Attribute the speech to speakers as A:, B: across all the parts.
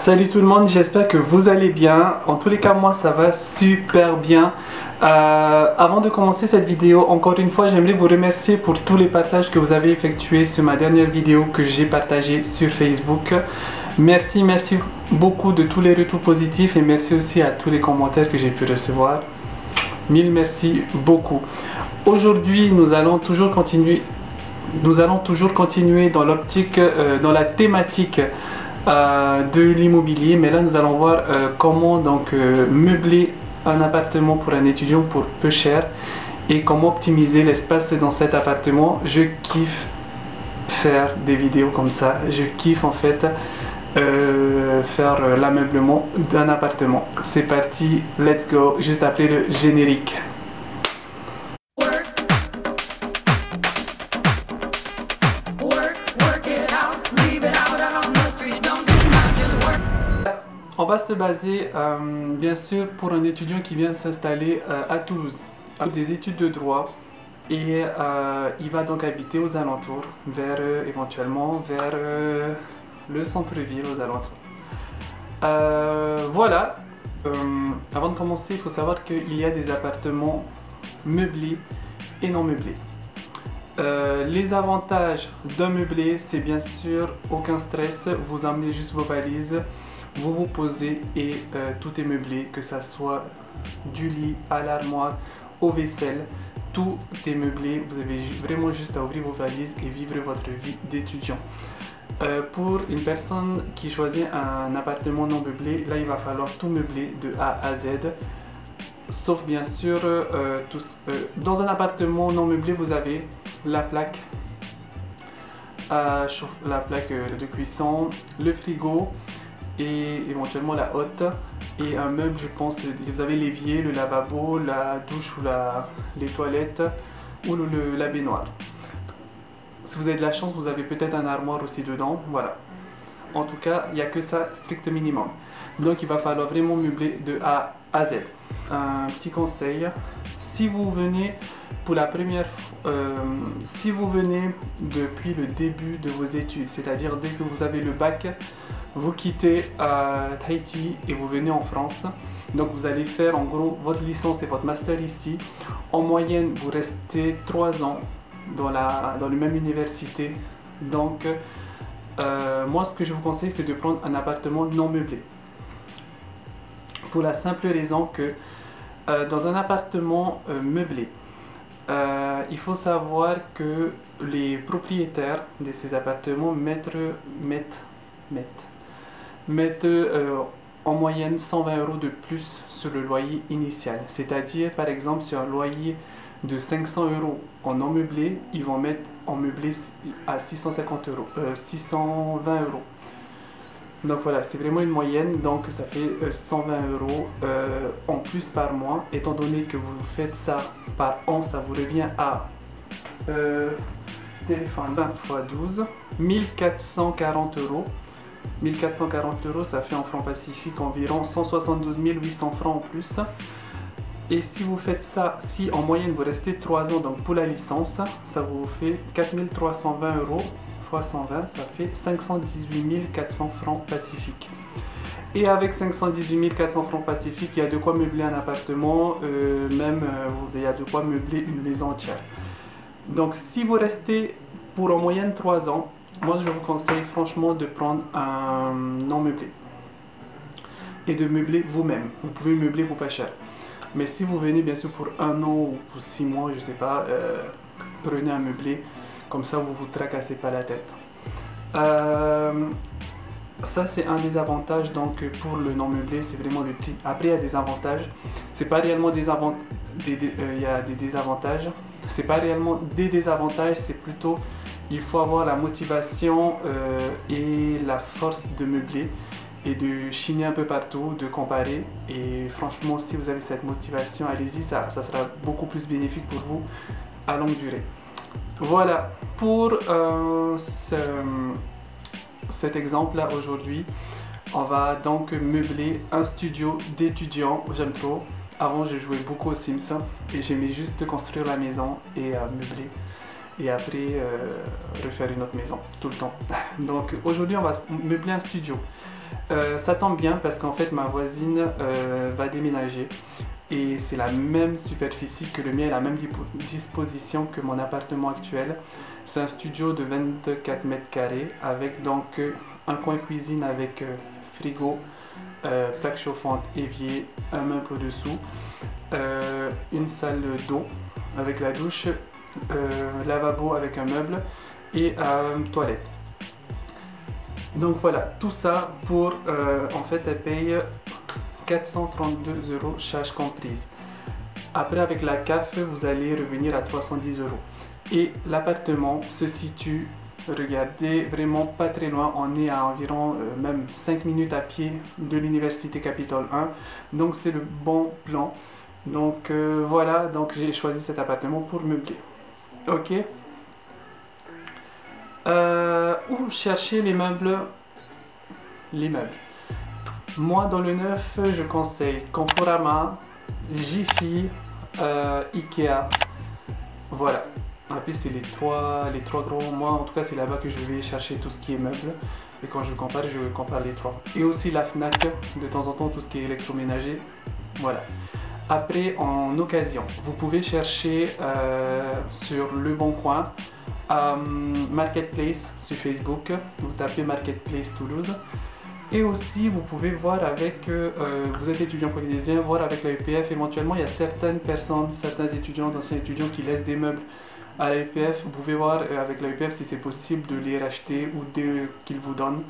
A: Salut tout le monde, j'espère que vous allez bien. En tous les cas, moi ça va super bien. Avant de commencer cette vidéo, encore une fois, j'aimerais vous remercier pour tous les partages que vous avez effectués sur ma dernière vidéo que j'ai partagée sur Facebook. Merci beaucoup de tous les retours positifs et merci aussi à tous les commentaires que j'ai pu recevoir. Mille merci beaucoup. Aujourd'hui, nous allons toujours continuer dans l'optique, dans la thématique de l'immobilier, mais là nous allons voir comment donc meubler un appartement pour un étudiant pour peu cher et comment optimiser l'espace dans cet appartement. Je kiffe faire des vidéos comme ça, je kiffe en fait faire l'ameublement d'un appartement. C'est parti, let's go, juste après le générique. On va se baser bien sûr pour un étudiant qui vient s'installer à Toulouse, à des études de droit, et il va donc habiter aux alentours, éventuellement vers le centre-ville aux alentours. Voilà, avant de commencer, il faut savoir qu'il y a des appartements meublés et non meublés. Les avantages d'un meublé, c'est bien sûr aucun stress, vous emmenez juste vos valises, vous vous posez et tout est meublé, que ça soit du lit à l'armoire, au vaisselle, tout est meublé. Vous avez vraiment juste à ouvrir vos valises et vivre votre vie d'étudiant. Pour une personne qui choisit un appartement non meublé, là il va falloir tout meubler de A à Z. Sauf bien sûr, dans un appartement non meublé, vous avez la plaque, de cuisson, le frigo et éventuellement la hotte et un meuble, je pense, vous avez l'évier, le lavabo, la douche ou les toilettes ou la baignoire. Si vous avez de la chance, vous avez peut-être un armoire aussi dedans, voilà. En tout cas, il n'y a que ça, strict minimum. Donc il va falloir vraiment meubler de A à Z. Un petit conseil, si vous venez pour la première si vous venez depuis le début de vos études, c'est-à-dire dès que vous avez le bac, vous quittez Tahiti et vous venez en France, donc vous allez faire en gros votre licence et votre master ici. En moyenne, vous restez 3 ans dans la même université. Donc moi ce que je vous conseille, c'est de prendre un appartement non meublé, pour la simple raison que dans un appartement meublé, il faut savoir que les propriétaires de ces appartements mettent en moyenne 120 € de plus sur le loyer initial. C'est-à-dire, par exemple, sur un loyer de 500 € en non meublé, ils vont mettre en meublé à 650 €, 620 €. Donc voilà, c'est vraiment une moyenne, donc ça fait 120 € en plus par mois. Étant donné que vous faites ça par an, ça vous revient à 20 x 12, 1440 €. 1440 €, ça fait en francs pacifiques environ 172 800 francs en plus. Et si vous faites ça, si en moyenne vous restez 3 ans, donc pour la licence, ça vous fait 4320 € x 120, ça fait 518 400 francs pacifiques. Et avec 518 400 francs pacifiques, il y a de quoi meubler un appartement, il y a de quoi meubler une maison entière. Donc si vous restez pour en moyenne 3 ans, moi je vous conseille franchement de prendre un non meublé et de meubler vous-même. Vous pouvez meubler pour pas cher. Mais si vous venez bien sûr pour 1 an ou pour 6 mois, je sais pas, prenez un meublé, comme ça vous vous tracassez pas la tête. Ça c'est un des avantages donc pour le non meublé, c'est vraiment le prix. Après il y a des avantages, c'est pas réellement il y a des désavantages, c'est pas réellement des désavantages, c'est plutôt il faut avoir la motivation et la force de meubler et de chiner un peu partout, de comparer. Et franchement, si vous avez cette motivation, allez-y, ça sera beaucoup plus bénéfique pour vous à longue durée. Voilà pour cet exemple là. Aujourd'hui on va donc meubler un studio d'étudiant. J'aime trop. Avant je jouais beaucoup aux Sims et j'aimais juste construire la maison et meubler et après refaire une autre maison tout le temps. Donc aujourd'hui on va meubler un studio. Ça tombe bien parce qu'en fait ma voisine va déménager et c'est la même superficie que le mien, la même disposition que mon appartement actuel. C'est un studio de 24 mètres carrés avec donc un coin cuisine avec frigo, plaque chauffante, évier, un meuble au-dessous, une salle d'eau avec la douche, lavabo avec un meuble et toilette. Donc voilà, tout ça pour, en fait, elle paye 432 € charges comprises. Après, avec la CAF, vous allez revenir à 310 €. Et l'appartement se situe, regardez, vraiment pas très loin. On est à environ même 5 minutes à pied de l'université Capitole 1. Donc c'est le bon plan. Donc voilà, donc j'ai choisi cet appartement pour meubler. Ok. Où chercher les meubles? Les meubles. Moi, dans le neuf, je conseille Conforama, Jiffy, Ikea. Voilà. Après, c'est les trois gros. Moi, en tout cas, c'est là-bas que je vais chercher tout ce qui est meubles. Et quand je compare les trois. Et aussi la Fnac, de temps en temps, tout ce qui est électroménager. Voilà. Après, en occasion, vous pouvez chercher sur Le Bon Coin, Marketplace sur Facebook, vous tapez Marketplace Toulouse. Et aussi, vous pouvez voir avec, vous êtes étudiant polynésien, voir avec la UPF. Éventuellement, il y a certaines personnes, certains étudiants, d'anciens étudiants qui laissent des meubles à la UPF. Vous pouvez voir avec la UPF si c'est possible de les racheter ou qu'ils vous donnent.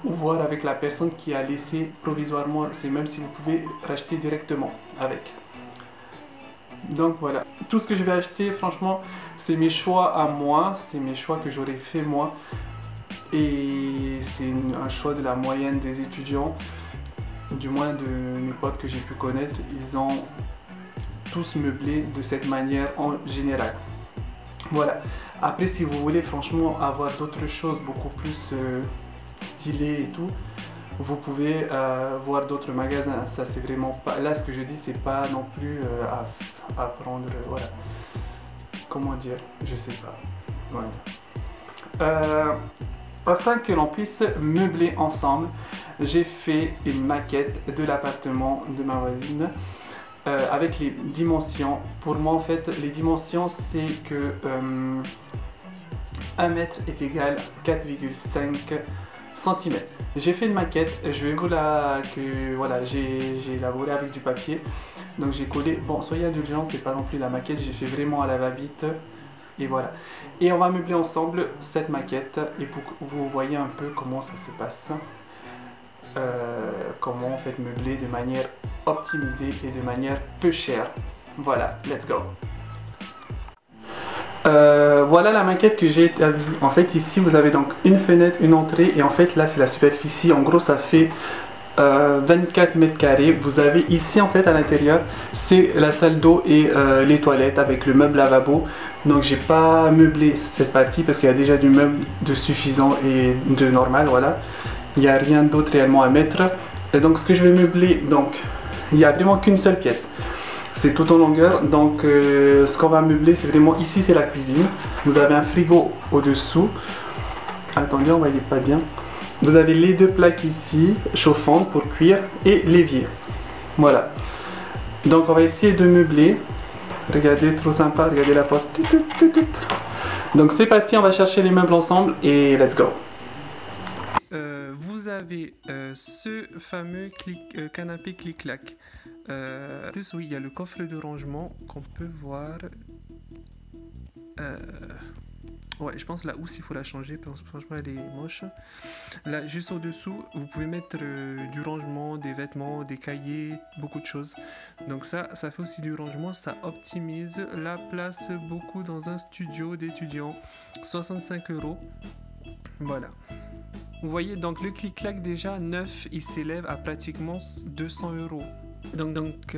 A: Ou voir avec la personne qui a laissé provisoirement ces meubles si vous pouvez racheter directement avec. Donc voilà, tout ce que je vais acheter, franchement, c'est mes choix à moi, c'est mes choix que j'aurais fait moi. Et c'est un choix de la moyenne des étudiants, du moins de mes potes que j'ai pu connaître. Ils ont tous meublé de cette manière en général. Voilà. Après, si vous voulez franchement avoir d'autres choses beaucoup plus stylées et tout, vous pouvez voir d'autres magasins. Ça, c'est vraiment pas... Là, ce que je dis, c'est pas non plus à prendre... voilà. Comment dire? Je sais pas. Voilà. Afin que l'on puisse meubler ensemble, j'ai fait une maquette de l'appartement de ma voisine avec les dimensions. Pour moi, en fait, les dimensions, c'est que 1 mètre est égal à 4,5 cm. J'ai fait une maquette, je vais vous voilà, j'ai élaboré avec du papier. Donc j'ai collé, bon, soyez indulgents, c'est pas non plus la maquette, j'ai fait vraiment à la va-vite. Et voilà. Et on va meubler ensemble cette maquette et pour que vous voyez un peu comment ça se passe. Comment en fait meubler de manière optimisée et de manière peu chère. Voilà, let's go. Voilà la maquette que j'ai établie. En fait ici vous avez donc une fenêtre, une entrée et en fait là c'est la superficie. En gros ça fait 24 mètres carrés. Vous avez ici en fait à l'intérieur c'est la salle d'eau et les toilettes avec le meuble lavabo. Donc j'ai pas meublé cette partie parce qu'il y a déjà du meuble de suffisant et de normal, voilà. Il n'y a rien d'autre réellement à mettre. Et donc ce que je vais meubler, donc il n'y a vraiment qu'une seule pièce. C'est tout en longueur. Donc ce qu'on va meubler c'est vraiment ici c'est la cuisine. Vous avez un frigo au-dessous. Attendez, on voyait pas bien. Vous avez les deux plaques ici, chauffantes pour cuire et l'évier. Voilà. Donc on va essayer de meubler. Regardez, trop sympa, regardez la porte. Donc c'est parti, on va chercher les meubles ensemble et let's go. Vous avez ce fameux canapé clic-clac. En plus, oui, il y a le coffre de rangement qu'on peut voir. Ouais, je pense la housse il faut la changer parce que franchement elle est moche. Là, juste au-dessous, vous pouvez mettre du rangement, des vêtements, des cahiers, beaucoup de choses. Donc ça fait aussi du rangement, ça optimise la place beaucoup dans un studio d'étudiants. 65 €. Voilà. Vous voyez, donc le clic-clac déjà neuf, il s'élève à pratiquement 200 €. Donc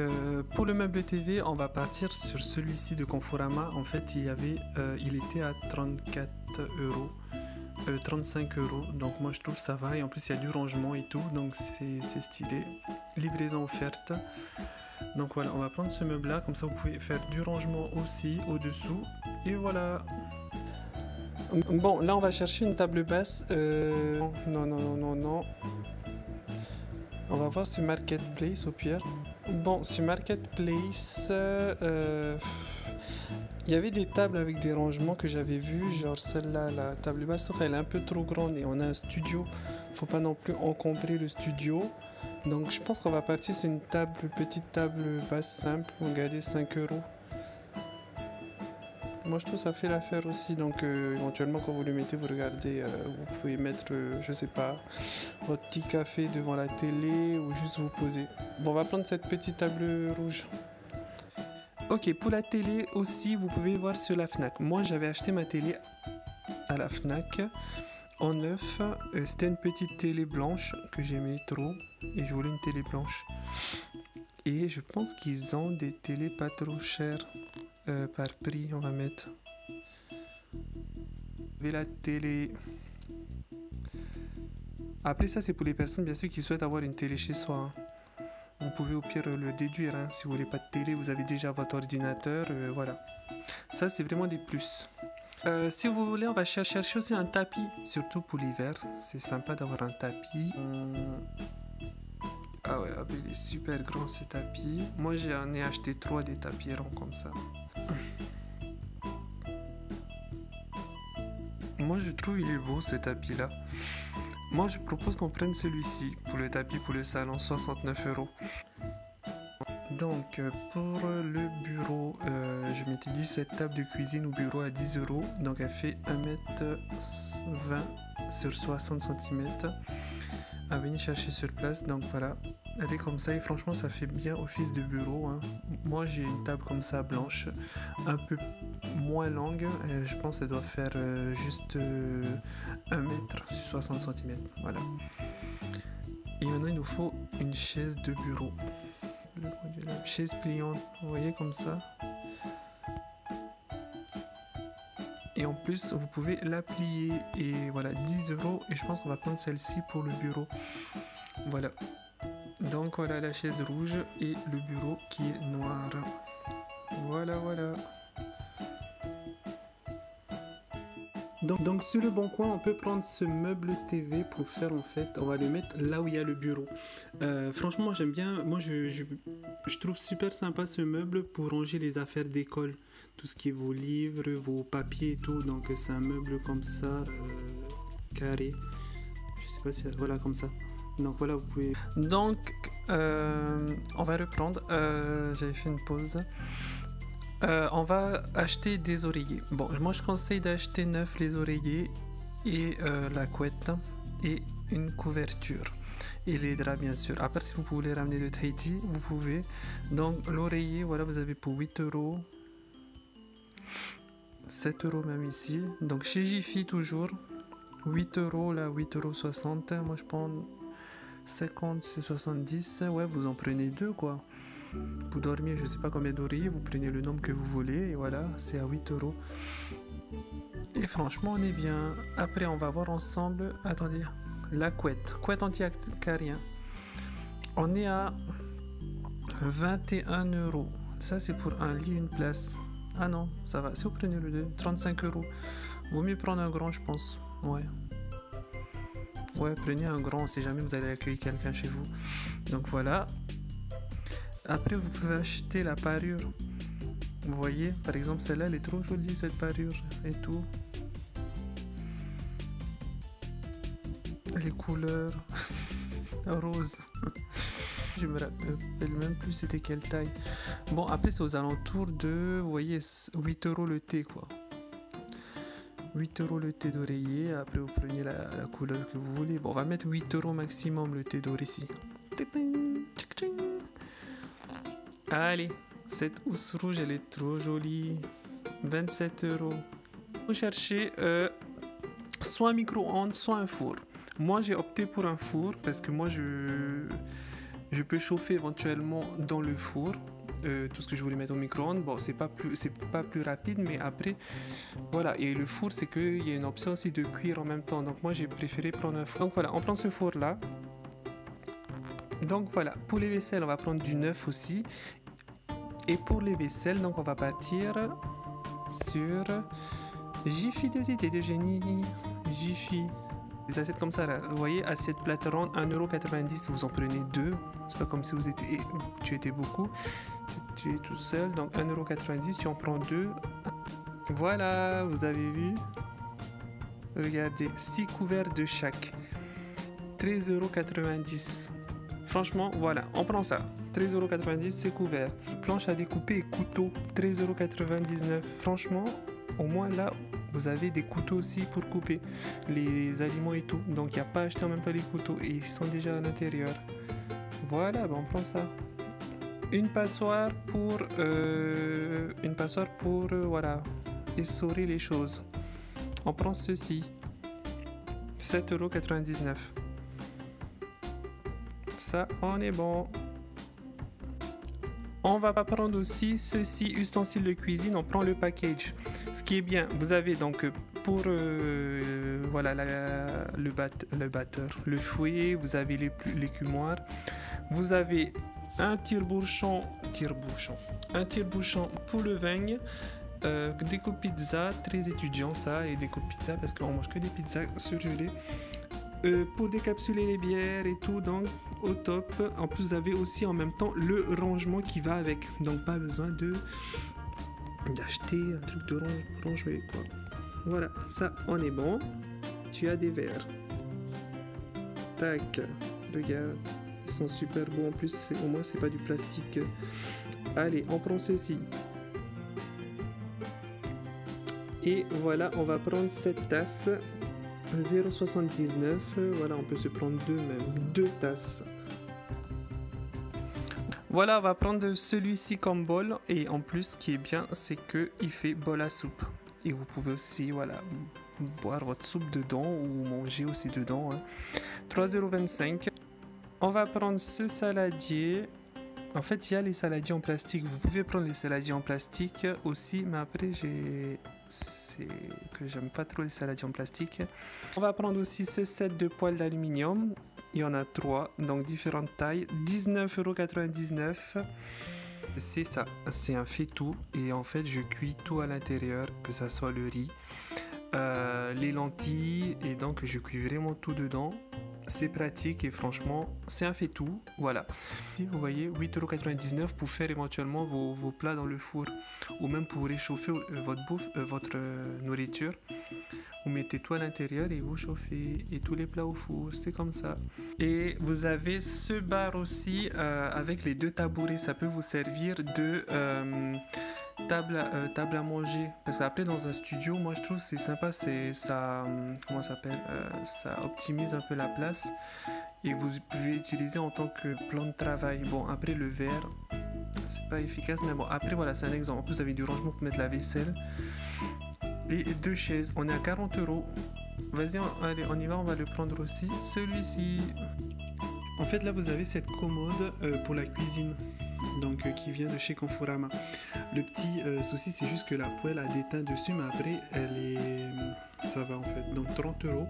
A: pour le meuble TV, on va partir sur celui-ci de Conforama. En fait, il était à 34 €, 35 €. Donc moi je trouve ça va et en plus il y a du rangement et tout, donc c'est stylé. Livraison offerte. Donc voilà, on va prendre ce meuble là, comme ça vous pouvez faire du rangement aussi au-dessous. Et voilà. Bon, là on va chercher une table basse. Non.
B: On va voir ce marketplace au pire. Bon, ce marketplace, il y avait des tables avec des rangements que j'avais vu, genre celle-là, la table basse, elle est un peu trop grande et on a un studio. Faut pas non plus encombrer le studio. Donc je pense qu'on va partir sur une petite table basse simple. Regardez, 5 euros. Moi je trouve que ça fait l'affaire aussi, donc éventuellement quand vous le mettez, vous regardez, vous pouvez mettre, je sais pas, votre petit café devant la télé ou juste vous poser. Bon, on va prendre cette petite table rouge. Ok, pour la télé aussi, vous pouvez voir sur la Fnac. Moi j'avais acheté ma télé à la Fnac en neuf. C'était une petite télé blanche que j'aimais trop et je voulais une télé blanche. Et je pense qu'ils ont des télés pas trop chères. Par prix, on va mettre. Et la télé. Après ça, c'est pour les personnes bien sûr qui souhaitent avoir une télé chez soi. Hein. Vous pouvez au pire le déduire. Hein. Si vous voulez pas de télé, vous avez déjà votre ordinateur. Voilà. Ça, c'est vraiment des plus. Si vous voulez, on va chercher aussi un tapis, surtout pour l'hiver. C'est sympa d'avoir un tapis. Ah ouais, il est super grand ce tapis. Moi, j'en ai acheté 3 des tapis ronds comme ça. Moi je trouve il est beau ce tapis là. Moi je propose qu'on prenne celui-ci pour le tapis pour le salon, 69 euros. Donc pour le bureau, je m'étais dit cette table de cuisine au bureau à 10 euros. Donc elle fait 1m20 sur 60 cm à venir chercher sur place. Donc voilà, elle est comme ça et franchement ça fait bien office de bureau. Hein. Moi j'ai une table comme ça blanche, un peu moins longue, je pense qu'elle doit faire juste 1 mètre sur 60 cm. Voilà. Et maintenant il nous faut une chaise de bureau. Chaise pliante, vous voyez comme ça. Et en plus vous pouvez la plier et voilà, 10 euros et je pense qu'on va prendre celle-ci pour le bureau. Voilà. Donc voilà la chaise rouge et le bureau qui est noir. Voilà, voilà. Donc sur le bon coin, on peut prendre ce meuble TV pour faire en fait, on va le mettre là où il y a le bureau. Franchement, moi j'aime bien, moi je trouve super sympa ce meuble pour ranger les affaires d'école. Tout ce qui est vos livres, vos papiers et tout. Donc c'est un meuble comme ça, carré. Je sais pas si, voilà comme ça. Donc voilà, vous pouvez... Donc on va reprendre, j'avais fait une pause. On va acheter des oreillers. Bon, moi je conseille d'acheter neuf les oreillers et la couette et une couverture. Et les draps bien sûr. Après si vous voulez ramener de Tahiti, vous pouvez. Donc l'oreiller, voilà, vous avez pour 8 euros. 7 euros même ici. Donc chez Jiffy toujours. 8 euros là, 8,60 €. Moi je prends 50 sur 70. Ouais, vous en prenez deux quoi. Pour dormir, je sais pas combien d'oreillers, vous prenez le nombre que vous voulez et voilà, c'est à 8 euros. Et franchement, on est bien. Après, on va voir ensemble. Attendez, la couette anti-acarien. On est à 21 euros. Ça, c'est pour un lit, une place. Ah non, ça va. Si vous prenez le 2, 35 euros. Vaut mieux prendre un grand, je pense. Ouais. Ouais, prenez un grand si jamais vous allez accueillir quelqu'un chez vous. Donc voilà. Après, vous pouvez acheter la parure. Vous voyez, par exemple, celle-là, elle est trop jolie, cette parure et tout. Les couleurs rose. Je me rappelle même plus c'était quelle taille. Bon, après, c'est aux alentours de, vous voyez, 8 euros le thé, quoi. 8 euros le thé d'oreiller. Après, vous prenez la couleur que vous voulez. Bon, on va mettre 8 euros maximum le thé d'oreiller ici. Allez, cette housse rouge, elle est trop jolie. 27 euros. Vous cherchez soit un micro-ondes, soit un four. Moi, j'ai opté pour un four parce que moi, je peux chauffer éventuellement dans le four. Tout ce que je voulais mettre au micro-ondes, bon, c'est pas plus rapide, mais après, voilà. Et le four, c'est qu'il y a une option aussi de cuire en même temps. Donc moi, j'ai préféré prendre un four. Donc voilà, on prend ce four-là. Donc voilà, pour les vaisselles, on va prendre du neuf aussi. Et pour les vaisselles, donc on va partir sur Jiffy, des idées de génie. Jiffy. Les assiettes comme ça, là, vous voyez, assiette plate ronde, 1,90 €, vous en prenez deux. C'est pas comme si tu étais beaucoup. Tu es tout seul, donc 1,90 €, tu en prends deux. Voilà, vous avez vu. Regardez, 6 couverts de chaque. 13,90 €. Franchement, voilà, on prend ça. 13,90 €, c'est couvert. Planche à découper et couteau, 13,99 €. Franchement, au moins là, vous avez des couteaux aussi pour couper les aliments et tout. Donc, il n'y a pas à acheter en même temps les couteaux. Et ils sont déjà à l'intérieur. Voilà, ben, on prend ça. Une passoire pour voilà, essorer les choses. On prend ceci. 7,99 €. Ça, on est bon. On va prendre aussi ceci, ustensiles de cuisine. On prend le package. Ce qui est bien, vous avez donc pour voilà le batteur, le fouet, vous avez l'écumoire, vous avez un tire-bouchon pour le vin, des coups de pizza, très étudiant ça, et des coups de pizza parce qu'on mange que des pizzas surgelées. Pour décapsuler les bières et tout, donc au top. En plus, vous avez aussi en même temps le rangement qui va avec, donc pas besoin d'acheter un truc de ranger quoi. Voilà, ça on est bon. Tu as des verres. Tac, regarde, ils sont super beaux en plus. Au moins c'est pas du plastique. Allez, on prend ceci. Et voilà, on va prendre cette tasse. 0,79 €. Voilà, on peut se prendre deux tasses. Voilà, on va prendre celui-ci comme bol. Et en plus, ce qui est bien, c'est que il fait bol à soupe. Et vous pouvez aussi, voilà, boire votre soupe dedans ou manger aussi dedans. Hein. 3,25 €. On va prendre ce saladier. En fait, il y a les saladiers en plastique. Vous pouvez prendre les saladiers en plastique aussi, mais après, c'est que j'aime pas trop les saladiers en plastique. On va prendre aussi ce set de poêles d'aluminium. Il y en a 3, donc différentes tailles. 19,99 €. C'est ça, c'est un fait-tout. Et en fait, je cuis tout à l'intérieur, que ça soit le riz, les lentilles. Et donc, je cuis vraiment tout dedans. C'est pratique et franchement, c'est un fait-tout. Voilà. Vous voyez, 8,99 € pour faire éventuellement vos plats dans le four. Ou même pour réchauffer votre nourriture. Vous mettez tout à l'intérieur et vous chauffez. Et tous les plats au four, c'est comme ça. Et vous avez ce bar aussi avec les deux tabourets. Ça peut vous servir de table à manger. Parce qu'après, dans un studio, moi je trouve c'est sympa. Ça, comment ça s'appelle, ça optimise un peu la place. Et vous pouvez utiliser en tant que plan de travail. Bon, après le verre, c'est pas efficace. Mais bon, après voilà, c'est un exemple. En plus, vous avez du rangement pour mettre la vaisselle. Et deux chaises, on est à 40 €. Vas-y, allez, on y va, on va le prendre aussi. Celui-ci. En fait, là, vous avez cette commode pour la cuisine, donc qui vient de chez Conforama. Le petit souci, c'est juste que la poêle a des teints dessus, mais après, ça va en fait. Donc 30 €.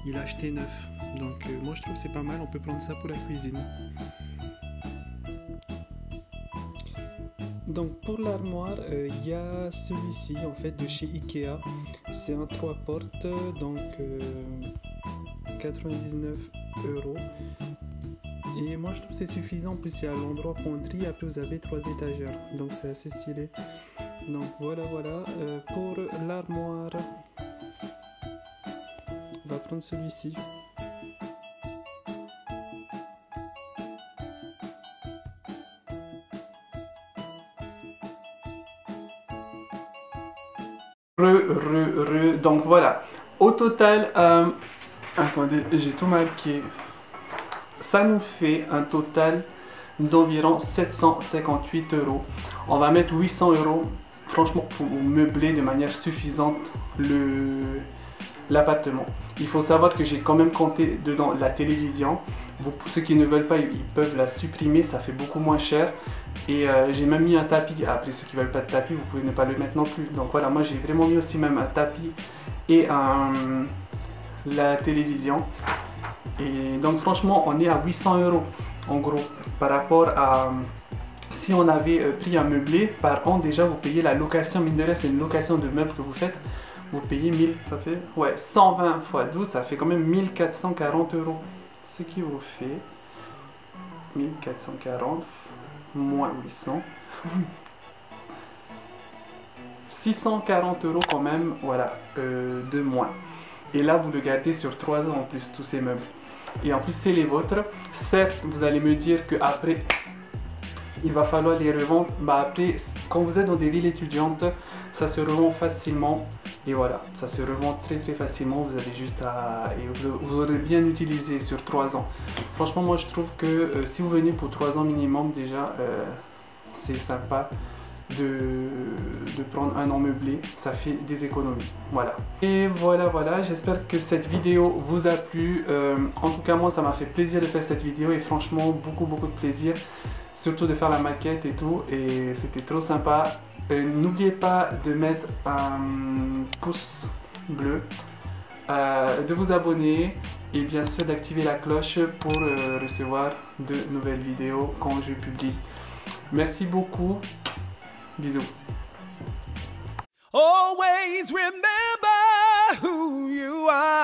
B: Il a acheté 9. Donc moi, je trouve que c'est pas mal. On peut prendre ça pour la cuisine. Donc pour l'armoire, il y a celui-ci en fait de chez Ikea. C'est un 3 portes, donc 99 €. Et moi je trouve que c'est suffisant. En plus il y a l'endroit penderie, après vous avez 3 étagères. Donc c'est assez stylé. Donc voilà. Pour l'armoire, on va prendre celui-ci.
A: Donc voilà, au total, attendez, j'ai tout marqué. Ça nous fait un total d'environ 758 €. On va mettre 800 € franchement pour meubler de manière suffisante l'appartement. Il faut savoir que j'ai quand même compté dedans la télévision. Pour ceux qui ne veulent pas, ils peuvent la supprimer, ça fait beaucoup moins cher. Et j'ai même mis un tapis. Après, ceux qui ne veulent pas de tapis, vous pouvez ne pas le mettre non plus. Donc voilà, moi j'ai vraiment mis aussi même un tapis et la télévision. Et donc franchement, on est à 800 € en gros. Par rapport à si on avait pris un meublé par an, déjà vous payez la location. Mine de rien, c'est une location de meubles que vous faites. vous payez 1000, ça fait, ouais, 120 fois 12, ça fait quand même 1440 euros. Ce qui vous fait 1440 moins 800. 640 euros quand même, voilà, de moins. Et là, vous le gardez sur 3 ans en plus, tous ces meubles. Et en plus, c'est les vôtres. Certes, vous allez me dire qu'après, il va falloir les revendre. Bah après, quand vous êtes dans des villes étudiantes, ça se revend facilement. Et voilà, ça se revend très facilement. Vous avez juste à... Et vous aurez bien utilisé sur 3 ans. Franchement, moi, je trouve que si vous venez pour 3 ans minimum, déjà, c'est sympa de prendre un an meublé, ça fait des économies. Voilà. Et voilà, j'espère que cette vidéo vous a plu. En tout cas, moi, ça m'a fait plaisir de faire cette vidéo et franchement, beaucoup de plaisir. Surtout de faire la maquette et tout, et c'était trop sympa. N'oubliez pas de mettre un pouce bleu, de vous abonner et bien sûr d'activer la cloche pour recevoir de nouvelles vidéos quand je publie. Merci beaucoup. Bisous.
C: Always remember who you are.